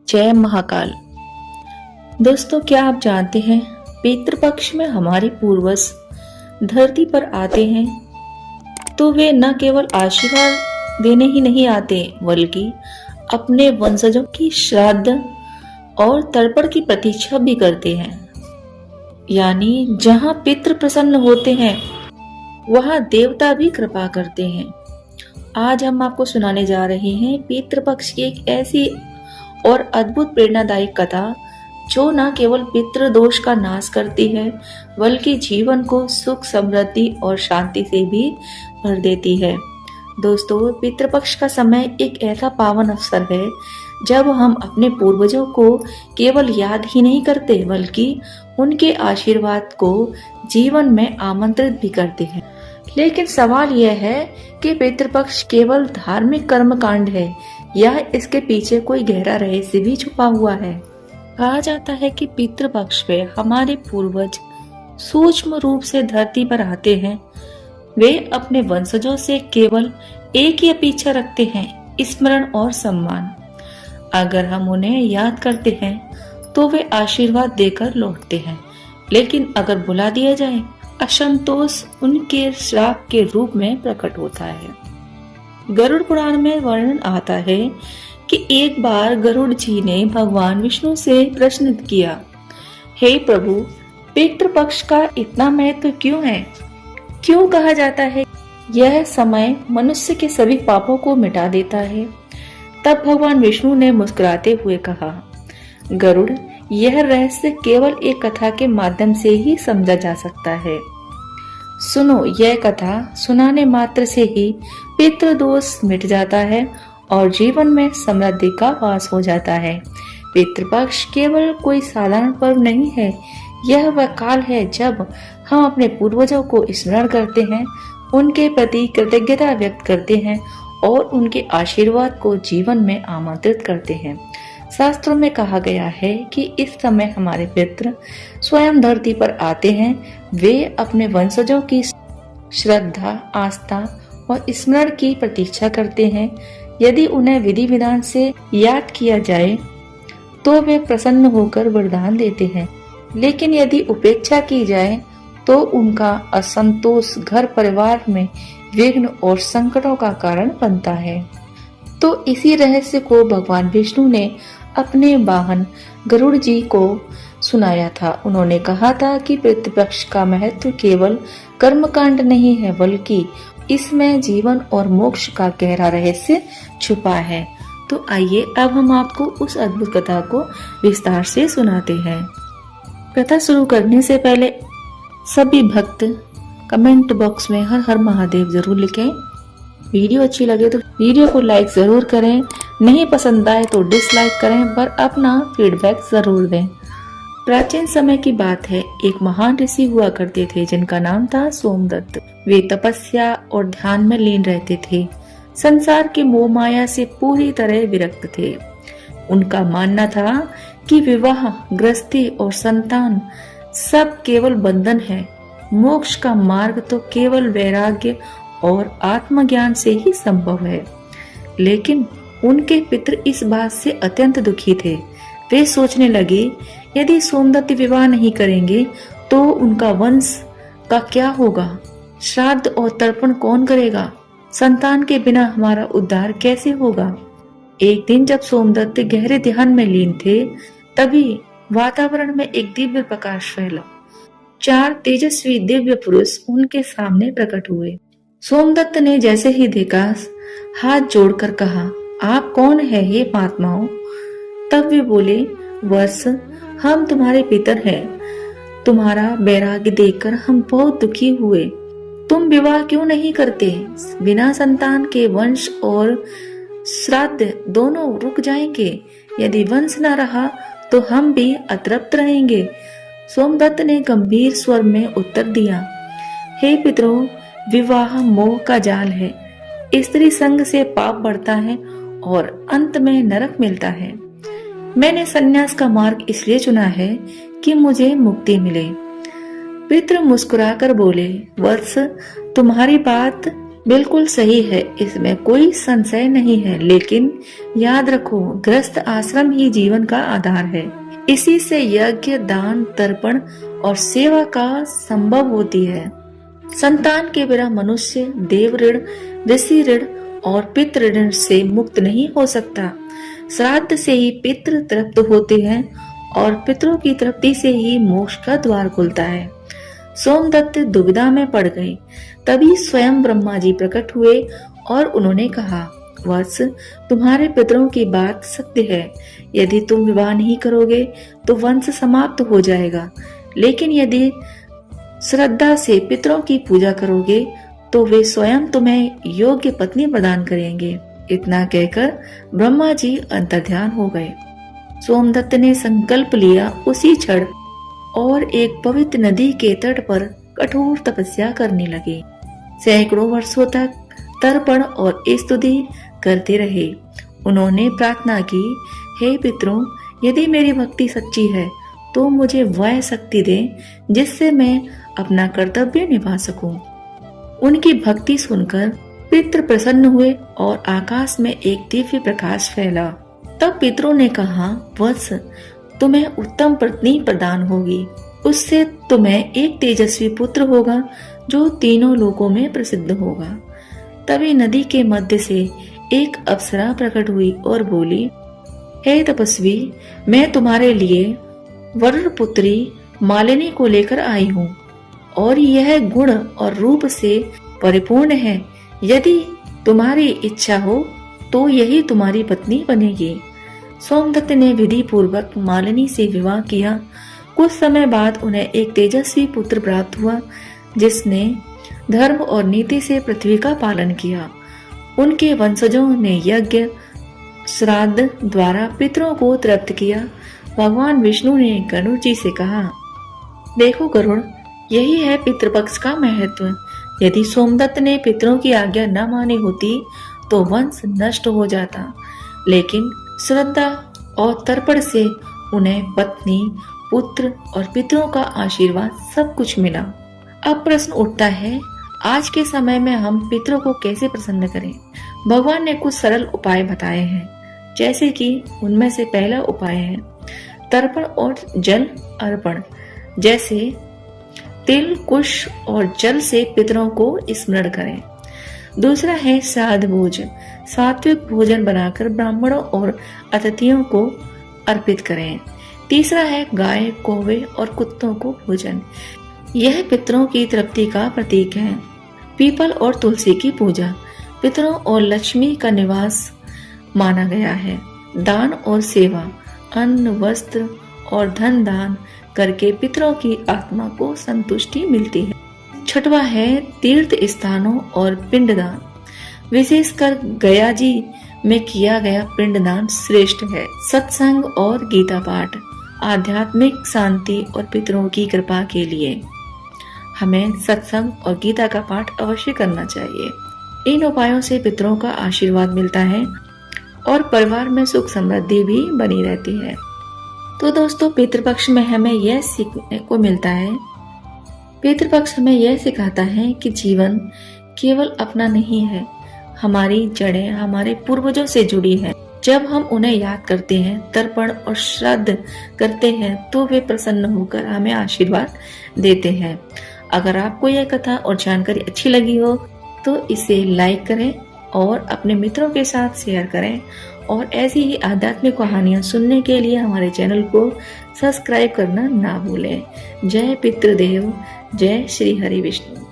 जय महाकाल। दोस्तों, क्या आप जानते हैं पितृपक्ष में हमारे पूर्वज धरती पर आते हैं तो वे न केवल आशीर्वाद देने ही नहीं आते बल्कि अपने वंशजों की श्राद्ध और तर्पण की प्रतीक्षा भी करते हैं। यानी जहां पितृ प्रसन्न होते हैं वहां देवता भी कृपा करते हैं। आज हम आपको सुनाने जा रहे हैं पितृपक्ष की एक ऐसी और अद्भुत प्रेरणादायक कथा जो न केवल पितृ दोष का नाश करती है बल्कि जीवन को सुख, समृद्धि और शांति से भी भर देती है। दोस्तों, पितृपक्ष का समय एक ऐसा पावन अवसर है जब हम अपने पूर्वजों को केवल याद ही नहीं करते बल्कि उनके आशीर्वाद को जीवन में आमंत्रित भी करते हैं। लेकिन सवाल यह है कि पितृपक्ष केवल धार्मिक कर्मकांड है या इसके पीछे कोई गहरा रहस्य भी छुपा हुआ है। कहा जाता है कि पितृपक्ष में हमारे पूर्वज सूक्ष्म रूप से धरती पर आते हैं। वे अपने वंशजों से केवल एक ही अपेक्षा रखते हैं, स्मरण और सम्मान। अगर हम उन्हें याद करते हैं तो वे आशीर्वाद देकर लौटते हैं, लेकिन अगर बुला दिया जाए असंतोष उनके श्राप के रूप में प्रकट होता है। गरुड़ पुराण में वर्णन आता है कि एक बार गरुड़ जी ने भगवान विष्णु से प्रश्न किया, हे प्रभु, पितृपक्ष का इतना महत्व क्यों है? क्यों कहा जाता है यह समय मनुष्य के सभी पापों को मिटा देता है? तब भगवान विष्णु ने मुस्कुराते हुए कहा, गरुड़, यह रहस्य केवल एक कथा के माध्यम से ही समझा जा सकता है। सुनो, यह कथा सुनाने मात्र से ही पितृदोष मिट जाता है और जीवन में समृद्धि का वास हो जाता है। पितृपक्ष केवल कोई साधारण पर्व नहीं है, यह वह काल है जब हम अपने पूर्वजों को स्मरण करते हैं, उनके प्रति कृतज्ञता व्यक्त करते हैं और उनके आशीर्वाद को जीवन में आमंत्रित करते हैं। शास्त्रों में कहा गया है कि इस समय हमारे पितृ स्वयं धरती पर आते हैं। वे अपने वंशजों की श्रद्धा, आस्था और स्मरण की प्रतीक्षा करते हैं। यदि उन्हें विधि विधान से याद किया जाए तो वे प्रसन्न होकर वरदान देते हैं, लेकिन यदि उपेक्षा की जाए तो उनका असंतोष घर परिवार में विघ्न और संकटों का कारण बनता है। तो इसी रहस्य को भगवान विष्णु ने अपने वाहन गरुड़ जी को सुनाया था। उन्होंने कहा था कि पितृपक्ष का महत्व केवल कर्मकांड नहीं है बल्कि इसमें जीवन और मोक्ष का गहरा रहस्य छुपा है। तो आइए अब हम आपको उस अद्भुत कथा को विस्तार से सुनाते हैं। कथा शुरू करने से पहले सभी भक्त कमेंट बॉक्स में हर हर महादेव जरूर लिखें। वीडियो अच्छी लगे तो वीडियो को लाइक जरूर करें, नहीं पसंद आए तो डिसलाइक करें, पर अपना फीडबैक जरूर दें। प्राचीन समय की बात है, एक महान ऋषि हुआ करते थे जिनका नाम था सोमदत्त। वे तपस्या और ध्यान में लीन रहते थे, संसार के मोह माया से पूरी तरह विरक्त थे। उनका मानना था कि विवाह, गृहस्थी और संतान सब केवल बंधन है। मोक्ष का मार्ग तो केवल वैराग्य और आत्मज्ञान से ही संभव है। लेकिन उनके पितृ इस बात से अत्यंत दुखी थे। वे सोचने लगे, यदि सोमदत्त विवाह नहीं करेंगे तो उनका वंश का क्या होगा? श्राद्ध और तर्पण कौन करेगा? संतान के बिना हमारा उद्धार कैसे होगा? एक दिन जब सोमदत्त गहरे ध्यान में लीन थे, तभी वातावरण में एक दिव्य प्रकाश फैला। 4 तेजस्वी दिव्य पुरुष उनके सामने प्रकट हुए। सोमदत्त ने जैसे ही देखा, हाथ जोड़कर कहा, आप कौन है हे महात्माओं? तब वे बोले, वत्स, हम तुम्हारे पितर हैं। तुम्हारा वैराग्य देखकर हम बहुत दुखी हुए। तुम विवाह क्यों नहीं करते? बिना संतान के वंश और श्राद्ध दोनों रुक जाएंगे। यदि वंश न रहा तो हम भी अतृप्त रहेंगे। सोमदत्त ने गंभीर स्वर में उत्तर दिया, हे पितरों, विवाह मोह का जाल है। स्त्री संग से पाप बढ़ता है और अंत में नरक मिलता है। मैंने संन्यास का मार्ग इसलिए चुना है कि मुझे मुक्ति मिले। पितृ मुस्कुराकर बोले, वत्स, तुम्हारी बात बिल्कुल सही है, इसमें कोई संशय नहीं है। लेकिन याद रखो, गृहस्थ आश्रम ही जीवन का आधार है। इसी से यज्ञ, दान, तर्पण और सेवा का संभव होती है। संतान के बिना मनुष्य देव ऋण, ऋषि ऋण और पितृ ऋण से मुक्त नहीं हो सकता। श्राद्ध से ही पितृ तृप्त होते हैं और पितरों की तृप्ति से ही मोक्ष का द्वार खुलता है। सोमदत्त दुविधा में पड़ गए। तभी स्वयं ब्रह्मा जी प्रकट हुए और उन्होंने कहा, वत्स, तुम्हारे पितरों की बात सत्य है। यदि तुम विवाह नहीं करोगे तो वंश समाप्त हो जाएगा, लेकिन यदि श्रद्धा से पितरों की पूजा करोगे तो वे स्वयं तुम्हें योग्य पत्नी प्रदान करेंगे। इतना कहकर ब्रह्मा जी अंतर्ध्यान हो गए। सोमदत्त ने संकल्प लिया उसी क्षण और एक पवित्र नदी के तट पर कठोर तपस्या करने लगे। सैकड़ों वर्षों तक तर्पण और स्तुति करते रहे। उन्होंने प्रार्थना की, हे पितरों, यदि मेरी भक्ति सच्ची है तो मुझे वह शक्ति दें जिससे मैं अपना कर्तव्य निभा सकूं। उनकी भक्ति सुनकर पितृ प्रसन्न हुए और आकाश में एक दिव्य प्रकाश फैला। तब पितरों ने कहा, वत्स, तुम्हें उत्तम पत्नी प्रदान होगी। उससे तुम्हें एक तेजस्वी पुत्र होगा जो तीनों लोकों में प्रसिद्ध होगा। तभी नदी के मध्य से एक अप्सरा प्रकट हुई और बोली, हे तपस्वी, मैं तुम्हारे लिए वरुण पुत्री मालिनी को लेकर आई हूँ और यह गुण और रूप से परिपूर्ण है। यदि तुम्हारी इच्छा हो तो यही तुम्हारी पत्नी बनेगी। सोमदत्त ने विधि पूर्वक मालिनी से विवाह किया। कुछ समय बाद उन्हें एक तेजस्वी पुत्र प्राप्त हुआ जिसने धर्म और नीति से पृथ्वी का पालन किया। उनके वंशजों ने यज्ञ, श्राद्ध द्वारा पितरों को तृप्त किया। भगवान विष्णु ने गरुड़ जी से कहा, देखो गरुड़, यही है पितृपक्ष का महत्व। यदि सोमदत्त ने पितरों की आज्ञा न मानी होती तो वंश नष्ट हो जाता, लेकिन श्रद्धा और तर्पण से उन्हें पत्नी, पुत्र और पितरों का आशीर्वाद सब कुछ मिला। अब प्रश्न उठता है, आज के समय में हम पितरों को कैसे प्रसन्न करें? भगवान ने कुछ सरल उपाय बताए हैं, जैसे कि उनमें से पहला उपाय है तर्पण और जल अर्पण। जैसे तिल, कुश और जल से पितरों को स्मरण करें। दूसरा है श्राद्ध भोजन, सात्विक भोजन बनाकर ब्राह्मणों और अतिथियों को अर्पित करें। तीसरा है गाय, कौवे और कुत्तों को भोजन। यह पितरों की तृप्ति का प्रतीक है। पीपल और तुलसी की पूजा पितरों और लक्ष्मी का निवास माना गया है। दान और सेवा, अन्न, वस्त्र और धन दान करके पितरों की आत्मा को संतुष्टि मिलती है। छठवां है तीर्थ स्थानों और पिंडदान। विशेषकर गया जी में किया गया पिंडदान श्रेष्ठ है। सत्संग और गीता पाठ, आध्यात्मिक शांति और पितरों की कृपा के लिए हमें सत्संग और गीता का पाठ अवश्य करना चाहिए। इन उपायों से पितरों का आशीर्वाद मिलता है और परिवार में सुख समृद्धि भी बनी रहती है। तो दोस्तों, पितृपक्ष में हमें यह सीखने को मिलता है, पितृपक्ष हमें यह सिखाता है कि जीवन केवल अपना नहीं है, हमारी जड़ें हमारे पूर्वजों से जुड़ी हैं। जब हम उन्हें याद करते हैं, तर्पण और श्राद्ध करते हैं तो वे प्रसन्न होकर हमें आशीर्वाद देते हैं। अगर आपको यह कथा और जानकारी अच्छी लगी हो तो इसे लाइक करें और अपने मित्रों के साथ शेयर करें, और ऐसी ही आध्यात्मिक कहानियां सुनने के लिए हमारे चैनल को सब्सक्राइब करना ना भूलें। जय पितृदेव, जय श्री हरि विष्णु।